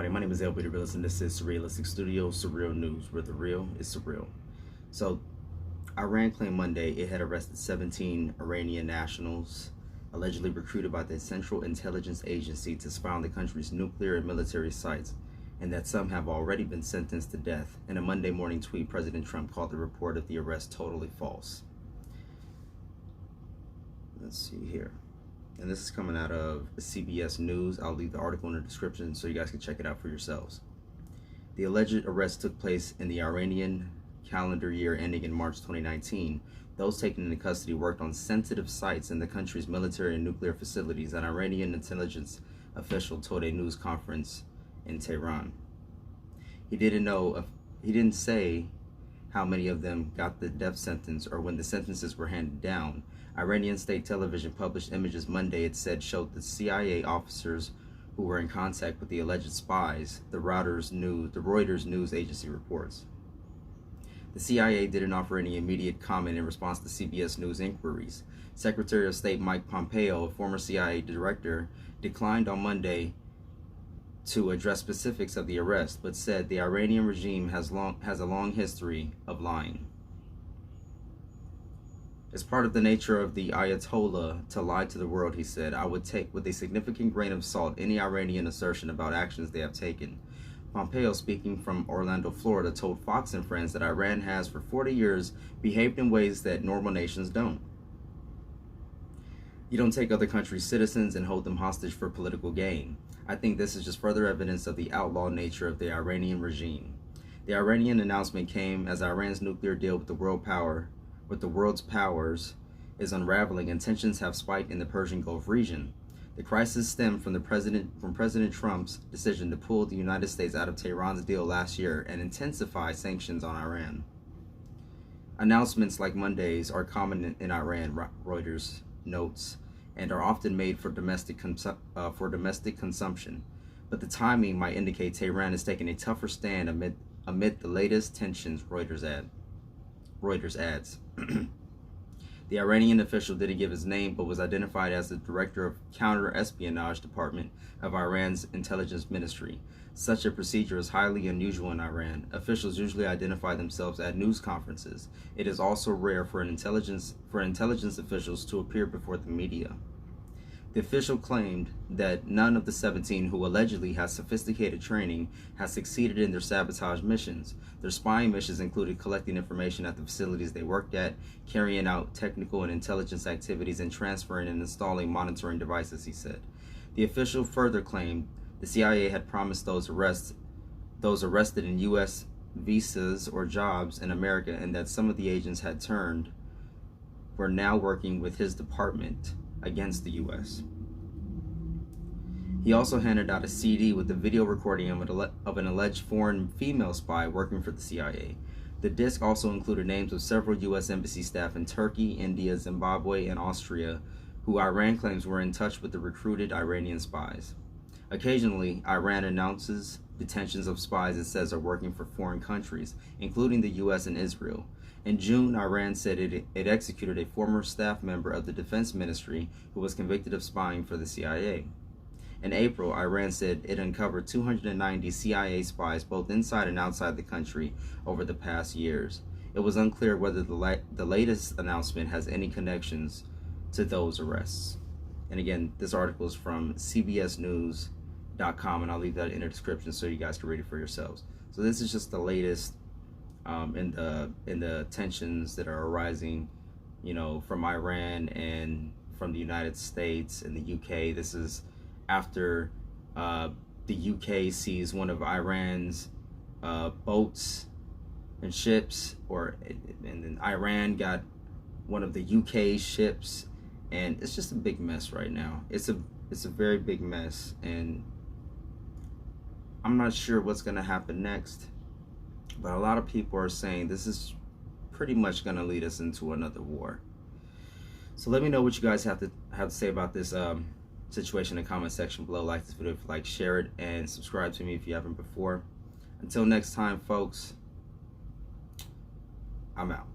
everybody? My name is LB the Realist, and this is Surrealistic Studios, Surreal News, where the real is surreal. So, Iran claimed Monday it had arrested 17 Iranian nationals allegedly recruited by the Central Intelligence Agency to spy on the country's nuclear and military sites, and that some have already been sentenced to death. In a Monday morning tweet, President Trump called the report of the arrest totally false. Let's see here. And this is coming out of CBS News. I'll leave the article in the description so you guys can check it out for yourselves. The alleged arrest took place in the Iranian calendar year ending in March 2019. Those taken into custody worked on sensitive sites in the country's military and nuclear facilities, an Iranian intelligence official told a news conference in Tehran. He didn't say how many of them got the death sentence or when the sentences were handed down. Iranian state television published images Monday it said showed the CIA officers who were in contact with the alleged spies, the Reuters news agency reports. The CIA didn't offer any immediate comment in response to CBS News inquiries. Secretary of State Mike Pompeo, a former CIA director, declined on Monday to address specifics of the arrest, but said the Iranian regime has a long history of lying. It's part of the nature of the Ayatollah to lie to the world, he said. I would take with a significant grain of salt any Iranian assertion about actions they have taken. Pompeo, speaking from Orlando, Florida, told Fox and Friends that Iran has for 40 years behaved in ways that normal nations don't. You don't take other countries' citizens and hold them hostage for political gain. I think this is just further evidence of the outlaw nature of the Iranian regime. The Iranian announcement came as Iran's nuclear deal with the world's powers is unraveling and tensions have spiked in the Persian Gulf region. The crisis stemmed from President Trump's decision to pull the United States out of Tehran's deal last year and intensify sanctions on Iran. Announcements like Monday's are common in Iran, Reuters notes, and are often made for domestic consumption. But the timing might indicate Tehran is taking a tougher stand amid the latest tensions, Reuters adds. The Iranian official didn't give his name, but was identified as the director of counter-espionage department of Iran's intelligence ministry. Such a procedure is highly unusual in Iran. Officials usually identify themselves at news conferences. It is also rare for intelligence officials to appear before the media. The official claimed that none of the 17 who allegedly had sophisticated training has succeeded in their sabotage missions. Their spying missions included collecting information at the facilities they worked at, carrying out technical and intelligence activities, and transferring and installing monitoring devices, he said. The official further claimed the CIA had promised those arrested in U.S. visas or jobs in America, and that some of the agents were now working with his department against the U.S. He also handed out a CD with the video recording of an alleged foreign female spy working for the CIA. The disc also included names of several U.S. embassy staff in Turkey, India, Zimbabwe, and Austria, who Iran claims were in touch with the recruited Iranian spies. Occasionally, Iran announces detentions of spies it says are working for foreign countries, including the U.S. and Israel. In June, Iran said it executed a former staff member of the Defense Ministry who was convicted of spying for the CIA. In April, Iran said it uncovered 290 CIA spies both inside and outside the country over the past years. It was unclear whether the latest announcement has any connections to those arrests. And again, this article is from cbsnews.com, and I'll leave that in the description so you guys can read it for yourselves. So this is just the latest in the tensions that are arising, from Iran and from the United States and the UK. This is after the UK seized one of Iran's boats and ships, and then Iran got one of the UK ships, and it's just a big mess right now. It's a very big mess, and I'm not sure what's gonna happen next. But a lot of people are saying this is pretty much going to lead us into another war. So let me know what you guys have to say about this situation in the comment section below. Like this video if you like, share it, and subscribe to me if you haven't before. Until next time, folks, I'm out.